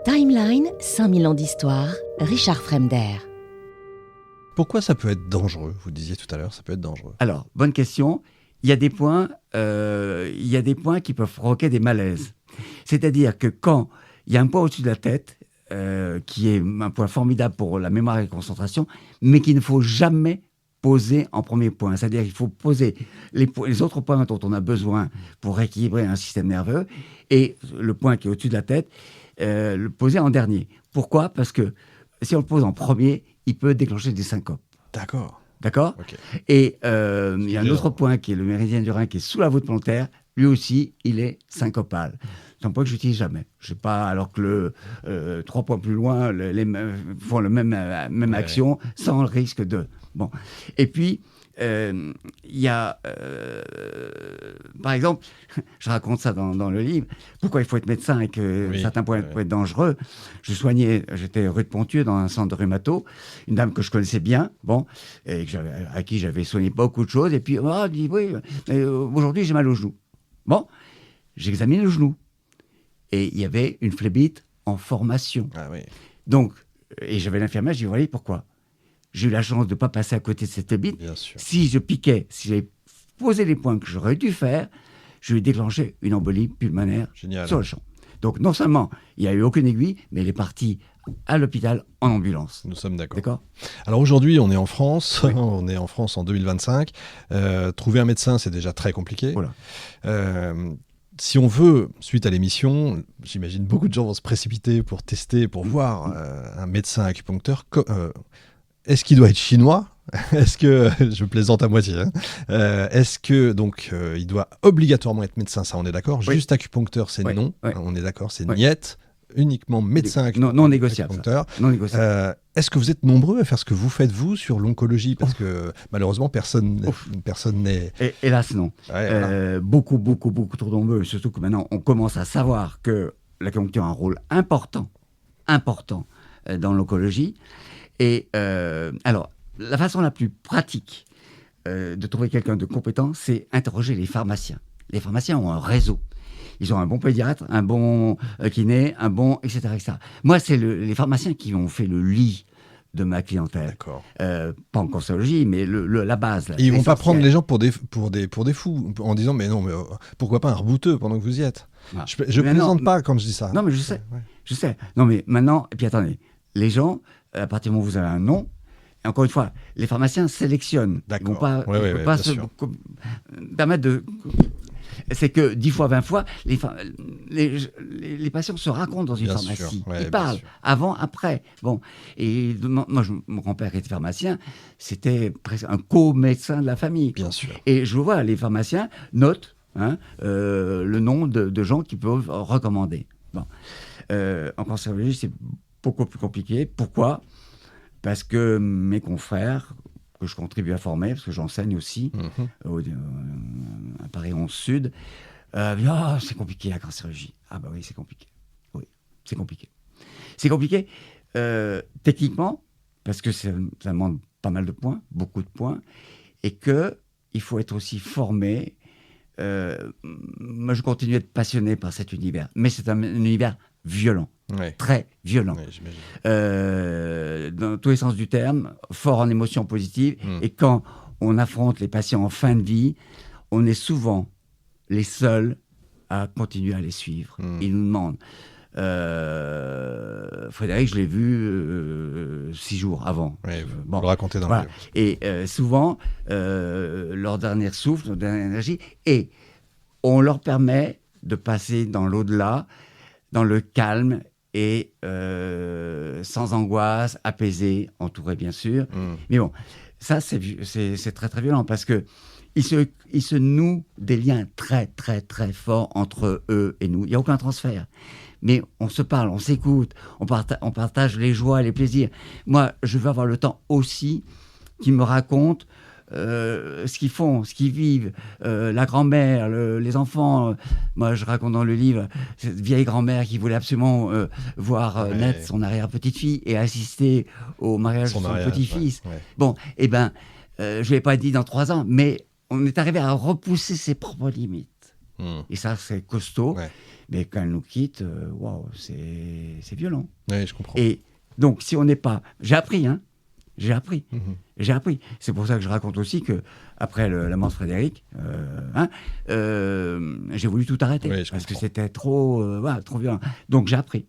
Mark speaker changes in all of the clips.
Speaker 1: Timeline, 5000 ans d'histoire, Richard Fremder.
Speaker 2: Pourquoi ça peut être dangereux ? Vous disiez tout à l'heure, ça peut être dangereux.
Speaker 3: Alors, bonne question. Il y a des points qui peuvent provoquer des malaises. C'est-à-dire que quand il y a un point au-dessus de la tête, qui est un point formidable pour la mémoire et la concentration, mais qu'il ne faut jamais poser en premier point. C'est-à-dire qu'il faut poser les autres points dont on a besoin pour rééquilibrer un système nerveux, et le point qui est au-dessus de la tête, le poser en dernier. Pourquoi ? Parce que si on le pose en premier, il peut déclencher des syncopes.
Speaker 2: D'accord.
Speaker 3: D'accord ?
Speaker 2: Okay.
Speaker 3: Et il y a un autre point qui est le méridien du rein, qui est sous la voûte plantaire. Lui aussi, il est syncopal. C'est un point que je n'utilise jamais. Je sais pas, alors que 3 points plus loin font la même action sans le risque de... Bon. Et puis, il y a... par exemple, je raconte ça dans le livre, pourquoi il faut être médecin et que certains points peuvent être dangereux. J'étais rue de Ponthieu dans un centre de rhumato, une dame que je connaissais bien, et à qui j'avais soigné beaucoup de choses, et puis elle dit, oui, aujourd'hui j'ai mal au genou. Bon, j'examine le genou. Et il y avait une phlébite en formation.
Speaker 2: Ah oui.
Speaker 3: Donc, et j'avais l'infirmière, je lui ai dit, voilà pourquoi. J'ai eu la chance de ne pas passer à côté de cette phlébite.
Speaker 2: Bien sûr.
Speaker 3: Si je piquais, si j'avais posé les points que j'aurais dû faire, je lui ai déclenché une embolie pulmonaire sur le champ. Donc, non seulement il n'y a eu aucune aiguille, mais elle est partie à l'hôpital en ambulance.
Speaker 2: Nous sommes d'accord.
Speaker 3: D'accord ?
Speaker 2: Alors aujourd'hui, on est en France. Oui. On est en France en 2025. Trouver un médecin, c'est déjà très compliqué.
Speaker 3: Voilà.
Speaker 2: Si on veut, suite à l'émission, j'imagine beaucoup de gens vont se précipiter pour tester, pour voir un médecin acupuncteur. Est-ce qu'il doit être chinois ? Est-ce que, je plaisante à moitié, est-ce que donc il doit obligatoirement être médecin ? Ça, on est d'accord.
Speaker 3: Oui.
Speaker 2: Juste acupuncteur, c'est non.
Speaker 3: Oui.
Speaker 2: On est d'accord, c'est niet. Uniquement médecin acupuncteur.
Speaker 3: Non négociable.
Speaker 2: Non négociable. Est-ce que vous êtes nombreux à faire ce que vous faites, vous, sur l'oncologie ? Parce que malheureusement, personne n'est...
Speaker 3: Hélas, non.
Speaker 2: Ouais, voilà.
Speaker 3: Beaucoup trop nombreux. Surtout que maintenant, on commence à savoir que l'acupuncture a un rôle important dans l'oncologie. Et alors, la façon la plus pratique de trouver quelqu'un de compétent, c'est interroger les pharmaciens. Les pharmaciens ont un réseau. Ils ont un bon pédiatre, un bon kiné, un bon, etc. etc. Moi, c'est les pharmaciens qui ont fait le lit de ma clientèle.
Speaker 2: D'accord.
Speaker 3: Pas en cancérologie, mais la base. Là,
Speaker 2: et ils ne vont pas prendre les gens pour des fous, en disant mais pourquoi pas un rebouteux pendant que vous y êtes. Ah. Je ne plaisante pas quand je dis ça.
Speaker 3: Non, mais je sais. Non, mais maintenant, et puis attendez, les gens, à partir du moment où vous avez un nom, et encore une fois, les pharmaciens sélectionnent.
Speaker 2: D'accord.
Speaker 3: Ils ne vont pas se permettre de... C'est que 10 fois, 20 fois, les patients se racontent dans une pharmacie. Ils parlent avant, après. Bon. Et moi, mon grand-père était pharmacien, c'était presque un co-médecin de la famille.
Speaker 2: Bien sûr.
Speaker 3: Et je vois, les pharmaciens notent le nom de gens qui peuvent recommander. Bon. En cancérologie, c'est beaucoup plus compliqué. Pourquoi ? Parce que mes confrères, que je contribue à former, parce que j'enseigne aussi à Paris 11 Sud, c'est compliqué la cancérologie. Ah bah oui, c'est compliqué. Oui, c'est compliqué. C'est compliqué techniquement, parce que ça demande pas mal de points, beaucoup de points, et qu'il faut être aussi formé. Moi, je continue à être passionné par cet univers, mais c'est un univers violent.
Speaker 2: Ouais.
Speaker 3: Très violent.
Speaker 2: Ouais, j'imagine.
Speaker 3: Dans tous les sens du terme, fort en émotions positives. Et quand on affronte les patients en fin de vie, on est souvent les seuls à continuer à les suivre. Ils nous demandent. Frédéric, je l'ai vu 6 jours avant.
Speaker 2: Ouais, vous le racontez dans le livre.
Speaker 3: Et souvent, leur dernier souffle, leur dernière énergie, et on leur permet de passer dans l'au-delà, dans le calme et sans angoisse, apaisé, entouré bien sûr. Mais bon, ça c'est très très violent parce que il se noue des liens très très très forts entre eux et nous. Il n'y a aucun transfert. Mais on se parle, on s'écoute, on partage les joies, les plaisirs. Moi, je veux avoir le temps aussi qu'ils me racontent ce qu'ils font, ce qu'ils vivent, la grand-mère, les enfants. Moi, je raconte dans le livre cette vieille grand-mère qui voulait absolument voir naître son arrière-petite-fille et assister au mariage de son petit-fils. Ouais. Bon, je ne l'ai pas dit dans 3 ans, mais on est arrivé à repousser ses propres limites. Et ça, c'est costaud.
Speaker 2: Ouais.
Speaker 3: Mais quand elle nous quitte, waouh, c'est violent.
Speaker 2: Oui, je comprends.
Speaker 3: Et donc, si on n'est pas... J'ai appris, hein. J'ai appris.
Speaker 2: Mhm.
Speaker 3: J'ai appris. C'est pour ça que je raconte aussi que après la mort de Frédéric, j'ai voulu tout arrêter.
Speaker 2: Oui, je
Speaker 3: parce que
Speaker 2: comprends.
Speaker 3: c'était trop violent. Donc, j'ai appris.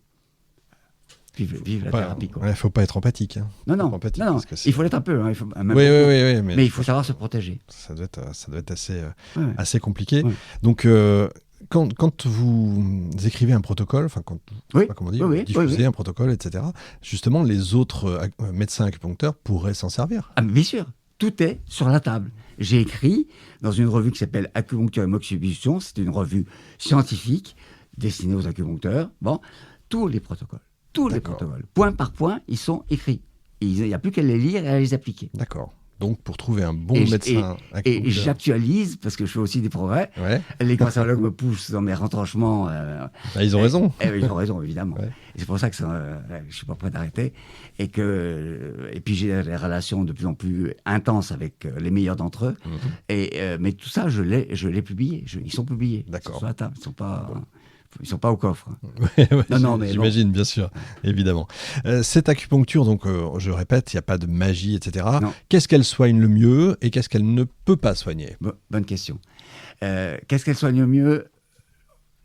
Speaker 3: Vive la thérapie, quoi.
Speaker 2: Il faut pas être empathique. Hein.
Speaker 3: Non, non,
Speaker 2: Empathique,
Speaker 3: non,
Speaker 2: parce que c'est-
Speaker 3: il faut l'être un peu. Hein, il faut, même
Speaker 2: Oui,
Speaker 3: beaucoup.
Speaker 2: oui,
Speaker 3: Mais il faut savoir se protéger.
Speaker 2: ça doit être assez,
Speaker 3: Ouais.
Speaker 2: assez compliqué.
Speaker 3: Ouais.
Speaker 2: Donc, quand vous écrivez un protocole, enfin, quand je sais pas comment on dit,
Speaker 3: Oui,
Speaker 2: vous
Speaker 3: oui,
Speaker 2: diffusez
Speaker 3: oui.
Speaker 2: un protocole, etc., justement, les autres médecins acupuncteurs pourraient s'en servir.
Speaker 3: Ah, mais bien sûr, tout est sur la table. J'ai écrit dans une revue qui s'appelle Acupuncture et Moxibustion, c'est une revue scientifique destinée aux acupuncteurs. Bon, tous les protocoles,
Speaker 2: D'accord.
Speaker 3: point par point, ils sont écrits. Et il n'y a plus qu'à les lire et à les appliquer.
Speaker 2: D'accord. Donc, pour trouver un bon
Speaker 3: Et
Speaker 2: médecin
Speaker 3: Et
Speaker 2: acupuncteur...
Speaker 3: j'actualise, parce que je fais aussi des progrès.
Speaker 2: Ouais.
Speaker 3: Les cancérologues me poussent dans mes retranchements.
Speaker 2: Bah, ils ont raison.
Speaker 3: Ils ont raison, évidemment.
Speaker 2: Ouais.
Speaker 3: Et c'est pour ça que je ne suis pas prêt d'arrêter. Et puis j'ai des relations de plus en plus intenses avec les meilleurs d'entre eux.
Speaker 2: Mhm.
Speaker 3: Mais tout ça, je l'ai publié. Ils sont publiés.
Speaker 2: D'accord.
Speaker 3: Ils sont sur la table. Ils sont pas au coffre.
Speaker 2: Ouais,
Speaker 3: Non, mais
Speaker 2: j'imagine, bien sûr, évidemment. Cette acupuncture, donc, je répète, il n'y a pas de magie, etc.
Speaker 3: Non.
Speaker 2: Qu'est-ce qu'elle soigne le mieux et qu'est-ce qu'elle ne peut pas soigner?
Speaker 3: Bonne question. Qu'est-ce qu'elle soigne le mieux?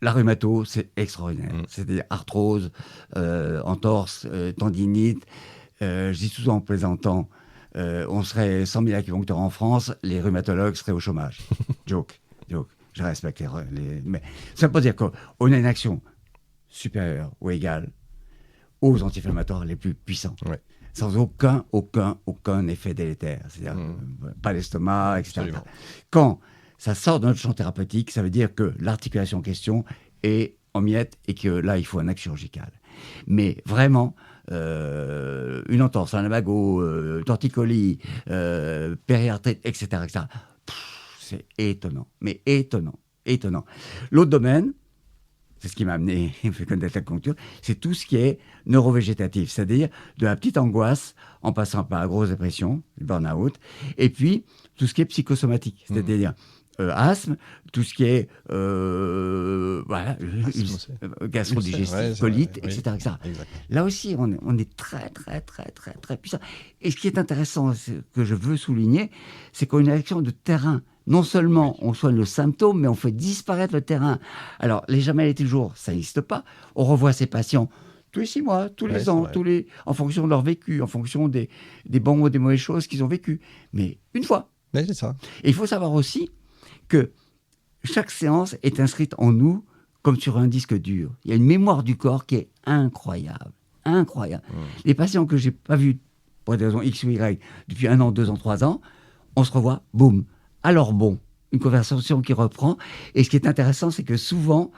Speaker 3: La rhumato, c'est extraordinaire. C'est-à-dire arthrose, entorse, tendinite. Je dis souvent en plaisantant, on serait 100 000 acupuncteurs en France, les rhumatologues seraient au chômage. Joke. Je respecte mais ça ne veut pas dire qu'on a une action supérieure ou égale aux anti-inflammatoires les plus puissants. Ouais. Sans aucun effet délétère. C'est-à-dire pas l'estomac, etc.
Speaker 2: Absolument.
Speaker 3: Quand ça sort de notre champ thérapeutique, ça veut dire que l'articulation en question est en miettes et que là, il faut un acte chirurgical. Mais vraiment, une entorse, un lumbago, torticolis, périarthrite, etc. C'est étonnant, mais étonnant. L'autre domaine, c'est ce qui m'a amené à faire connaître l'acupuncture, c'est tout ce qui est neurovégétatif, c'est-à-dire de la petite angoisse en passant par la grosse dépression, le burn-out, et puis tout ce qui est psychosomatique, c'est-à-dire asthme, tout ce qui est gastrodigestif, colite, etc. Là aussi, on est très puissant. Et ce qui est intéressant, que je veux souligner, c'est qu'on a une action de terrain. Non seulement on soigne le symptôme, mais on fait disparaître le terrain. Alors, les jamais et toujours, ça n'existe pas. On revoit ces patients tous les 6 mois, tous les ans, en fonction de leur vécu, en fonction des bons ou des mauvaises choses qu'ils ont vécues. Mais une fois.
Speaker 2: Oui, c'est ça.
Speaker 3: Et il faut savoir aussi que chaque séance est inscrite en nous comme sur un disque dur. Il y a une mémoire du corps qui est incroyable. Les patients que je n'ai pas vus pour des raisons X ou Y depuis 1 an, 2 ans, 3 ans, on se revoit, boum. Alors bon, une conversation qui reprend. Et ce qui est intéressant, c'est que souvent,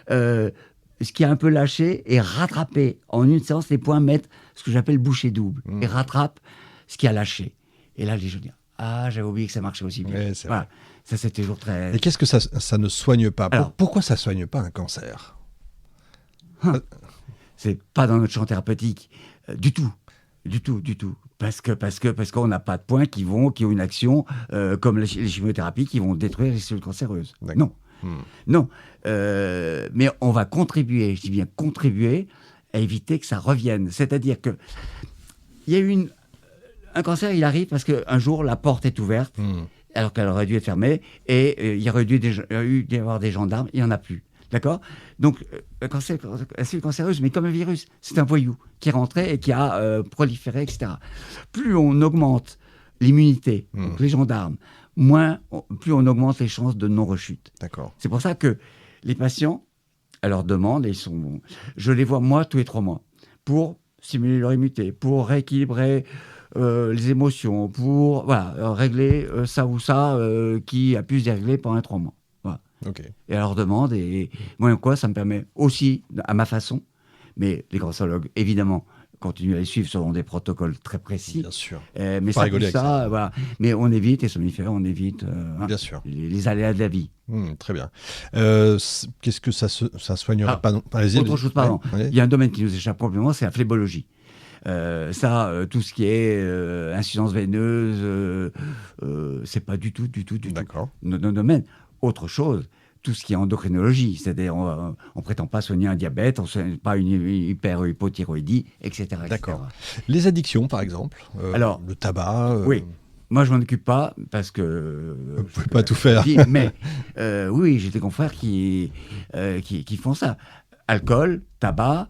Speaker 3: ce qui a un peu lâché est rattrapé. En une séance, les points mettent ce que j'appelle bouchée double et rattrapent ce qui a lâché. Et là, les gens disent « Ah, j'avais oublié que ça marchait aussi bien.
Speaker 2: Ouais, »
Speaker 3: Voilà. Ça, c'est toujours très...
Speaker 2: Et qu'est-ce que ça ne soigne pas?
Speaker 3: Alors,
Speaker 2: pourquoi ça ne soigne pas un cancer?
Speaker 3: C'est pas dans notre champ thérapeutique du tout. Parce qu'on n'a pas de points qui ont une action comme les chimiothérapies qui vont détruire les cellules cancéreuses. Non. Mais on va contribuer, je dis bien contribuer, à éviter que ça revienne. C'est-à-dire que il y a un cancer, il arrive parce qu'un jour, la porte est ouverte, alors qu'elle aurait dû être fermée, et il y aurait dû y avoir des gendarmes, il n'y en a plus. D'accord? Donc, la cellule cancéreuse, mais comme un virus, c'est un voyou qui est rentré et qui a proliféré, etc. Plus on augmente l'immunité, donc les gendarmes, plus on augmente les chances de non-rechute.
Speaker 2: D'accord.
Speaker 3: C'est pour ça que les patients, à leur demande, je les vois moi tous les 3 mois, pour stimuler leur immunité, pour rééquilibrer les émotions, pour régler ça ou ça qui a pu se dérégler pendant 3 mois.
Speaker 2: Okay.
Speaker 3: Et à leur demande, et moi, ça me permet aussi, à ma façon, mais les cancérologues, évidemment, continuent à les suivre selon des protocoles très précis.
Speaker 2: Bien sûr.
Speaker 3: Mais ça, voilà. Mais on évite les somnifères, on évite
Speaker 2: bien sûr.
Speaker 3: Les aléas de la vie.
Speaker 2: Très bien. Qu'est-ce que ça soignera pas non.
Speaker 3: Autre chose, pardon.
Speaker 2: Ouais.
Speaker 3: Il y a un domaine qui nous échappe complètement, c'est la phlébologie. Tout ce qui est insuffisance veineuse, c'est pas du tout
Speaker 2: D'accord.
Speaker 3: notre domaine. Autre chose, tout ce qui est endocrinologie, c'est-à-dire on prétend pas soigner un diabète, on ne soigne pas une hyperhypothyroïdie, etc.
Speaker 2: D'accord. Les addictions, par exemple,
Speaker 3: Alors,
Speaker 2: le tabac.
Speaker 3: Oui. Moi, je m'en occupe pas parce que
Speaker 2: Vous pouvez pas tout faire.
Speaker 3: Mais oui, j'ai des confrères qui font ça. Alcool, tabac,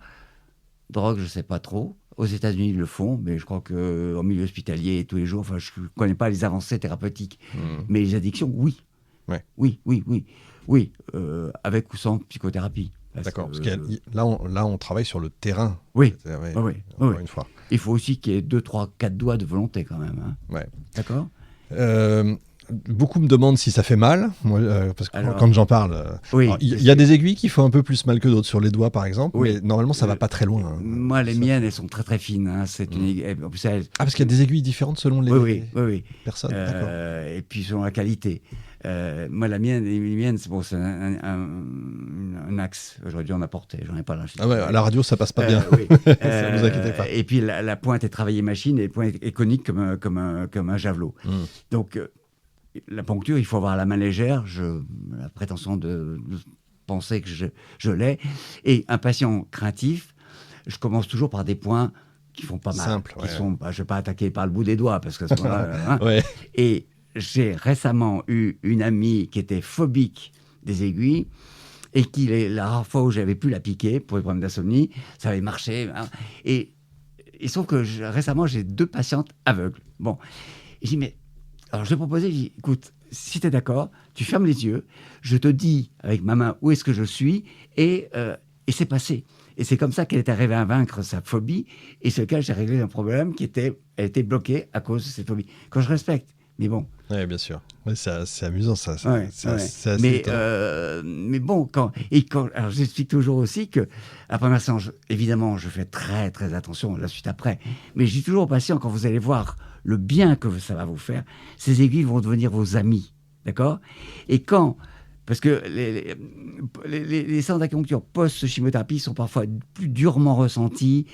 Speaker 3: drogue, je sais pas trop. Aux États-Unis, ils le font, mais je crois qu'en milieu hospitalier, tous les jours, enfin, je ne connais pas les avancées thérapeutiques. Mais les addictions, oui.
Speaker 2: Ouais.
Speaker 3: Oui, avec ou sans psychothérapie.
Speaker 2: D'accord, parce
Speaker 3: que,
Speaker 2: que là, on travaille sur le terrain.
Speaker 3: Oui,
Speaker 2: Ouais,
Speaker 3: oui.
Speaker 2: encore une fois.
Speaker 3: Il faut aussi qu'il y ait 2, 3, 4 doigts de volonté quand même. Hein.
Speaker 2: Ouais.
Speaker 3: D'accord.
Speaker 2: Beaucoup me demandent si ça fait mal, moi, parce que
Speaker 3: Alors,
Speaker 2: quand j'en parle,
Speaker 3: oui,
Speaker 2: il y a des aiguilles qui font un peu plus mal que d'autres sur les doigts, par exemple,
Speaker 3: Oui.
Speaker 2: mais normalement, ça va pas très loin. Hein.
Speaker 3: Moi, les miennes, elles sont très très fines. Hein. C'est en plus,
Speaker 2: Ah, parce qu'il y a des aiguilles différentes selon les
Speaker 3: oui.
Speaker 2: personnes. D'accord.
Speaker 3: Et puis selon la qualité. Moi, les miennes, c'est bon, c'est un axe. J'aurais dû en apporter. J'en ai pas là.
Speaker 2: Ah ouais, à la radio, ça passe pas bien.
Speaker 3: Oui.
Speaker 2: Ça vous inquiétez pas.
Speaker 3: Et puis la pointe est travaillée machine et la pointe est conique comme un javelot. Donc la poncture, il faut avoir la main légère. La prétention de penser que je l'ai. Et un patient craintif, je commence toujours par des points qui font pas mal.
Speaker 2: Simple, ouais.
Speaker 3: Je ne vais pas attaquer par le bout des doigts parce que ce moment-là,
Speaker 2: Ouais.
Speaker 3: Et j'ai récemment eu une amie qui était phobique des aiguilles et la rare fois où j'avais pu la piquer pour les problèmes d'insomnie, ça avait marché. Hein. Et il se trouve que récemment, j'ai 2 patientes aveugles. Bon, et j'ai dit, mais alors je lui ai proposé, j'ai dit, écoute, si tu es d'accord, tu fermes les yeux, je te dis avec ma main où est-ce que je suis et c'est passé. Et c'est comme ça qu'elle est arrivée à vaincre sa phobie et sur lequel j'ai réglé un problème elle était bloquée à cause de cette phobie. Quand je respecte, mais bon.
Speaker 2: Oui, bien sûr. Ouais, c'est amusant, ça.
Speaker 3: Ouais.
Speaker 2: C'est assez
Speaker 3: mais
Speaker 2: étonnant.
Speaker 3: bon, alors j'explique toujours aussi que la première séance, évidemment, je fais très très attention, la suite après. Mais je dis toujours aux patients, quand vous allez voir le bien que ça va vous faire, ces aiguilles vont devenir vos amis, d'accord ? Et parce que les séances d'acupuncture post-chimiothérapie sont parfois plus durement ressenties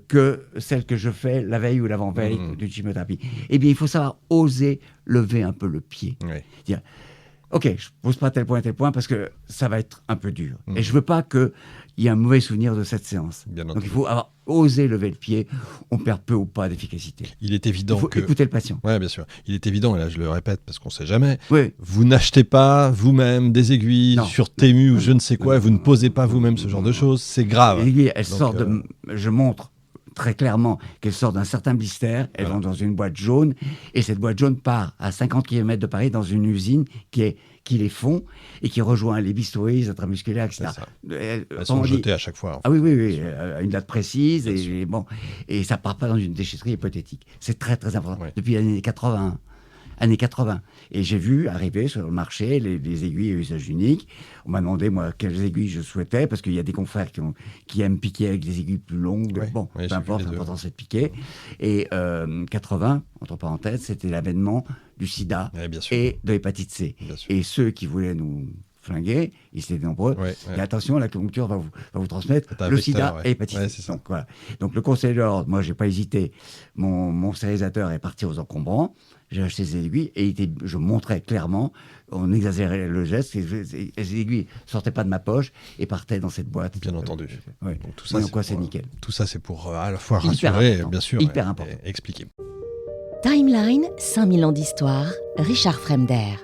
Speaker 3: que celles que je fais la veille ou l'avant-veille d'une chimiothérapie. Eh bien, il faut savoir oser lever un peu le pied.
Speaker 2: Oui.
Speaker 3: Dire, OK, je ne pose pas tel point parce que ça va être un peu dur. Et je ne veux pas qu'il y ait un mauvais souvenir de cette séance.
Speaker 2: Bien
Speaker 3: Donc,
Speaker 2: entendu.
Speaker 3: il faut avoir osé lever le pied. On perd peu ou pas d'efficacité.
Speaker 2: Il est évident
Speaker 3: Il faut
Speaker 2: que...
Speaker 3: écouter le patient.
Speaker 2: Oui, bien sûr. Il est évident, et là je le répète parce qu'on ne sait jamais,
Speaker 3: Oui.
Speaker 2: vous n'achetez pas vous-même des aiguilles
Speaker 3: Non.
Speaker 2: sur Temu ou je ne sais quoi, vous ne posez pas vous-même ce genre de choses, c'est grave.
Speaker 3: Les aiguilles, elles
Speaker 2: Donc,
Speaker 3: sortent je montre très clairement qu'elles sortent d'un certain blister, elles vont dans une boîte jaune, et cette boîte jaune part à 50 km de Paris dans une usine qui les fond et qui rejoint les bistouries intramusculaires, etc.
Speaker 2: C'est ça.
Speaker 3: Elles
Speaker 2: sont jetées à chaque fois.
Speaker 3: Ah oui, à une date précise, et ça part pas dans une déchetterie hypothétique. C'est très très important.
Speaker 2: Ouais.
Speaker 3: Depuis les années 80. Et j'ai vu arriver sur le marché les aiguilles à usage unique. On m'a demandé, moi, quelles aiguilles je souhaitais, parce qu'il y a des confrères qui aiment piquer avec des aiguilles plus longues.
Speaker 2: Ouais,
Speaker 3: Bon,
Speaker 2: ouais,
Speaker 3: peu importe,
Speaker 2: j'ai vu les
Speaker 3: l'important c'est de piquer. Et 80, entre parenthèses, c'était l'avènement du sida
Speaker 2: Ouais, bien sûr.
Speaker 3: et de l'hépatite C.
Speaker 2: Bien sûr.
Speaker 3: Et ceux qui voulaient nous flinguer, ils étaient nombreux.
Speaker 2: Ouais.
Speaker 3: Et attention, l'acupuncture va vous transmettre
Speaker 2: C'est un
Speaker 3: le
Speaker 2: vecteur,
Speaker 3: sida
Speaker 2: ouais.
Speaker 3: et l'hépatite
Speaker 2: Ouais,
Speaker 3: C.
Speaker 2: c'est ça.
Speaker 3: Donc, voilà. Donc le conseil de l'ordre, moi, j'ai pas hésité. Mon stérilisateur est parti aux encombrants. J'ai acheté ces aiguilles et je montrais clairement, on exagérait le geste, les aiguilles sortaient pas de ma poche et partaient dans cette boîte.
Speaker 2: Bien entendu.
Speaker 3: Ouais.
Speaker 2: Donc, tout ça,
Speaker 3: Donc, c'est nickel.
Speaker 2: Tout ça, c'est pour à la fois
Speaker 3: Hyper
Speaker 2: rassurer,
Speaker 3: important.
Speaker 2: bien sûr,
Speaker 3: Hyper
Speaker 2: et
Speaker 3: important.
Speaker 2: expliquer.
Speaker 1: Timeline 5000 ans d'histoire, Richard Fremder.